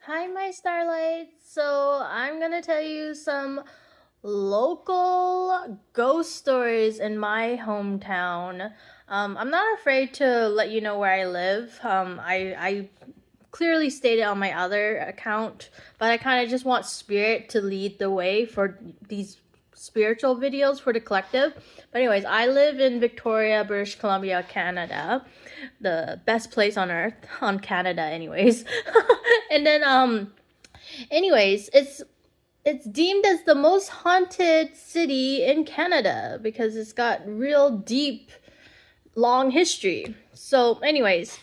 Hi, my starlights. So, I'm gonna tell you some local ghost stories in my hometown. I'm not afraid to let you know where I live. I clearly stated on my other account, but I kind of just want Spirit to lead the way for these spiritual videos for the collective. But anyways, I live in Victoria, British Columbia, Canada, the best place on earth, on Canada anyways. And then anyways, it's deemed as the most haunted city in Canada because it's got real deep long history. So anyways,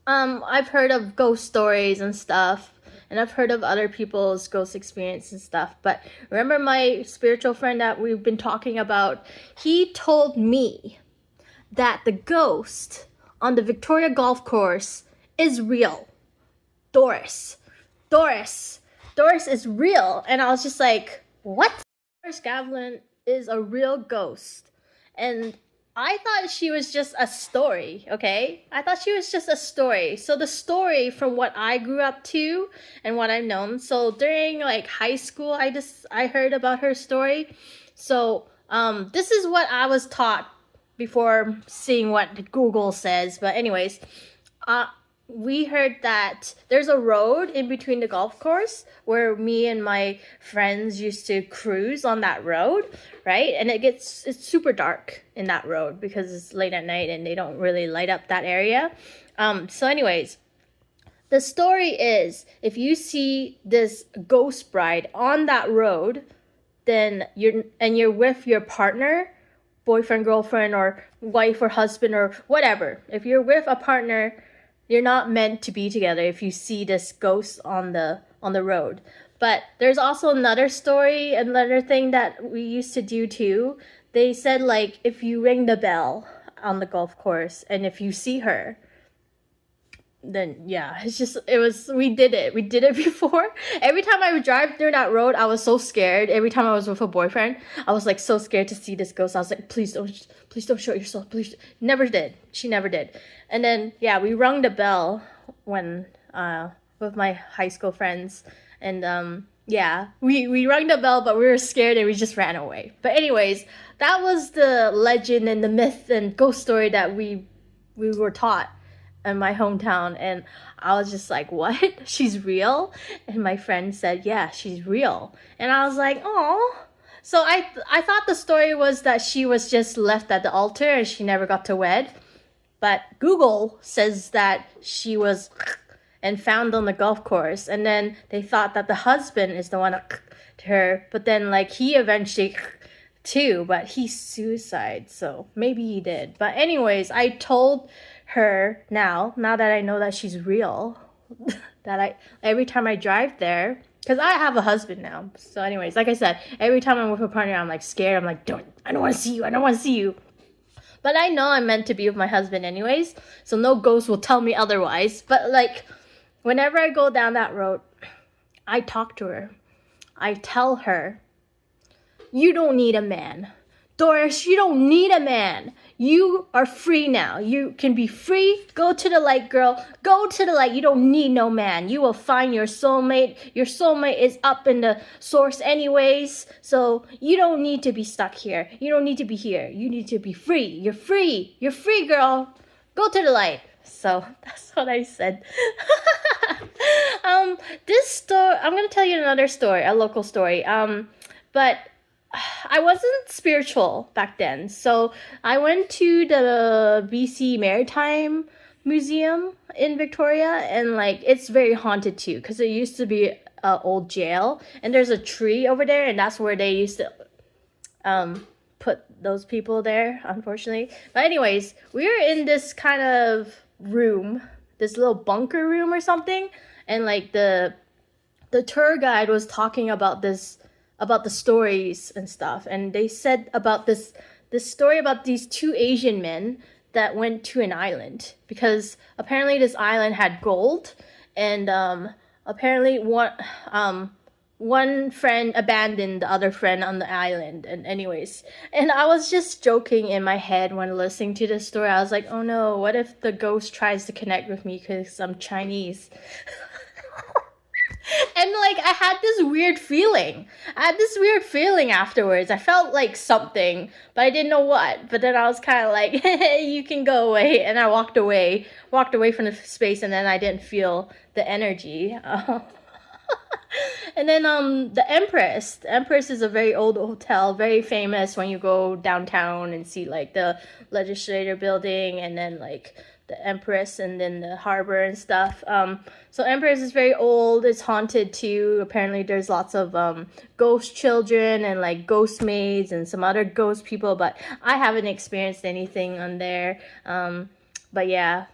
I've heard of ghost stories and stuff, and I've heard of other people's ghost experience and stuff. But remember my spiritual friend that we've been talking about? He told me that the ghost on the Victoria Golf Course is real. Doris. Doris. Doris is real. And I was just like, what? Doris Gavlin is a real ghost. And I thought she was just a story, okay? I thought she was just a story. So the story from what I grew up to and what I've known. So during like high school, I heard about her story. So this is what I was taught before seeing what Google says. But anyways, we heard that there's a road in between the golf course where me and my friends used to cruise on that road, right? And it's super dark in that road because it's late at night and they don't really light up that area. So anyways, the story is if you see this ghost bride on that road, then you're with your partner, boyfriend, girlfriend, or wife or husband or whatever. If you're with a partner, you're not meant to be together if you see this ghost on the road. But there's also another story, another thing that we used to do too. They said like if you ring the bell on the golf course and if you see her, then yeah, we did it before. Every time I would drive through that road, I was so scared. Every time I was with a boyfriend, I was like so scared to see this ghost. I was like, please don't show yourself, please. Never did. She never did. And then yeah, we rung the bell when with my high school friends. And yeah, we rung the bell, but we were scared and we just ran away. But anyways, that was the legend and the myth and ghost story that we were taught in my hometown. And I was just like, what? She's real? And my friend said, yeah, she's real. And I was like, oh. So I thought the story was that she was just left at the altar and she never got to wed. But Google says that she was and found on the golf course. And then they thought that the husband is the one to her. But then like he eventually too, but he suicide. So maybe he did. But anyways, I told her now that I know that she's real, that I every time I drive there, because I have a husband now. So anyways, like I said, every time I'm with a partner, I'm like scared. I'm like, I don't want to see you. I don't want to see you. But I know I'm meant to be with my husband anyways, so no ghost will tell me otherwise. But like, whenever I go down that road, I talk to her. I tell her, you don't need a man. Doris, you don't need a man. You are free now. You can be free. Go to the light, girl. Go to the light. You don't need no man. You will find your soulmate. Your soulmate is up in the source anyways. So you don't need to be stuck here. You don't need to be here. You need to be free. You're free. You're free, girl. Go to the light. So that's what I said. This story, I'm going to tell you another story, a local story. But I wasn't spiritual back then. So I went to the BC Maritime Museum in Victoria, and like it's very haunted too because it used to be an old jail, and there's a tree over there, and that's where they used to put those people there, unfortunately. But anyways, we were in this kind of room, this little bunker room or something, and like the tour guide was talking about the stories and stuff, and they said about this story about these two Asian men that went to an island because apparently this island had gold, and apparently one friend abandoned the other friend on the island. And anyways, and I was just joking in my head when listening to this story. I was like, oh no, what if the ghost tries to connect with me because I'm Chinese? had this weird feeling. I had this weird feeling afterwards. I felt like something, but I didn't know what. But then I was kind of like, hey, you can go away. And I walked away from the space, and then I didn't feel the energy. And then the Empress. The Empress is a very old hotel, very famous when you go downtown and see like the legislature building and then like the Empress and then the harbor and stuff. So Empress is very old. It's haunted too. Apparently there's lots of ghost children and like ghost maids and some other ghost people, but I haven't experienced anything on there. But yeah,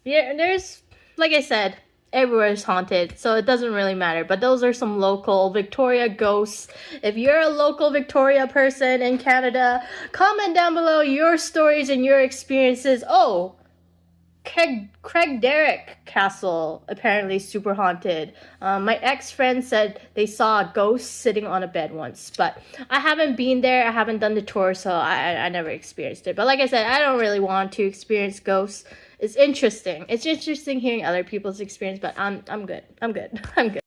there's, like I said, everywhere is haunted, so it doesn't really matter. But those are some local Victoria ghosts. If you're a local Victoria person in Canada, comment down below your stories and your experiences. Oh, Craig Derrick Castle apparently super haunted. My ex-friend said they saw a ghost sitting on a bed once, but I haven't been there. I haven't done the tour, so I never experienced it. But like I said, I don't really want to experience ghosts. It's interesting. It's interesting hearing other people's experience, but I'm good. I'm good. I'm good.